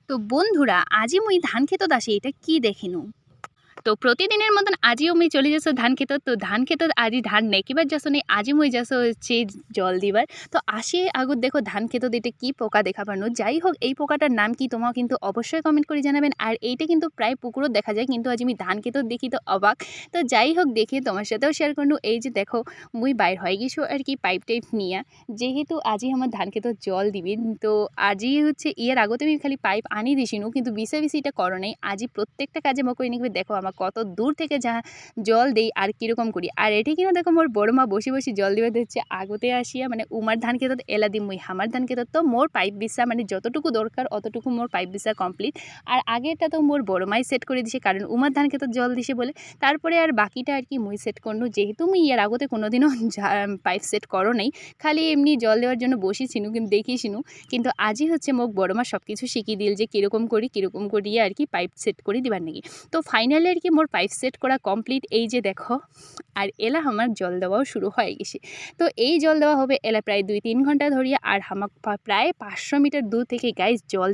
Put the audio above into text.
তো বন্ধুরা আজি মুই ধান ক্ষেতত আসি এটা কি দেখিনু। তো প্রতিদিনের মতন আজিও মুই চলে যাচ্ছ ধান ক্ষেতত। তো ধান ক্ষেতত আজি ধান নেকিবার যাচ্ছ নেই, আজি মুই যাচ্ছ হচ্ছে জল দিবার। তো আসি আগত দেখো ধান ক্ষেতত এটা কি পোকা দেখা পানো। যাই হোক এই পোকাটার নাম কি তোমরা কিন্তু অবশ্যই কমেন্ট করে জানাবেন। আর এইটা কিন্তু প্রায় পুকুরও দেখা যায়, কিন্তু আজ আমি ধান ক্ষেতত দেখি তো অবাক। তো যাই হোক দেখি তোমার সাথেও শেয়ার করনু। এই যে দেখো মুই বাইর হয়ে গেছো আর কি পাইপ টাইপ নিয়ে, যেহেতু আজি আমার ধান ক্ষেতত জল দিবি। তো আজি হচ্ছে ইয়ার আগতে আমি খালি পাইপ আনি দিছিনু, কিন্তু বিসা বিসি এটা করো নাই। আজি প্রত্যেকটা কাজে মো করে নিবে। দেখো আমার কত দূর থেকে যা জল দেই আর কিরকম করি। আর এটি কিনা দেখো মোর বড় মা বসে বসে জল দিবে দিচ্ছে আগতে আসিয়া, মানে উমার ধান ক্ষেতত এলা দিম মুই হামার ধান ক্ষেতত। তো মোর পাইপ বিছা মানে যতটুকু দরকার অতটুকু মোর পাইপ বিছা কমপ্লিট। আর আগেটা তো মোর বড় মাই সেট করে দিছে, কারণ উমার ধান ক্ষেতত জল দিছে বলে। তারপরে আর বাকিটা আর কি মুই সেট করনু, যেহেতু মুই ইয়ার আগতে কোনোদিনও পাইপ সেট করো নাই, খালি এমনি জল দেওয়ার জন্য বসেছিনু, কিন্তু দেখিয়েছিনু। কিন্তু আজই হচ্ছে মোক বড় মা সব কিছু শিখিয়ে দিল যে কীরকম করিয়ে আর কি পাইপ সেট করে দিবার নাকি। তো ফাইনালি আর কি মোর পাইপ সেট করা কমপ্লিট, এই যে দেখো। আর এলা আমার জল দেওয়াও শুরু হয়ে গেছে। তো এই জল দেওয়া হবে এলা প্রায় 2-3 ঘন্টা ধরিয়া। আর আমাক প্রায় 500 মিটার দূর থেকে গাইজ জল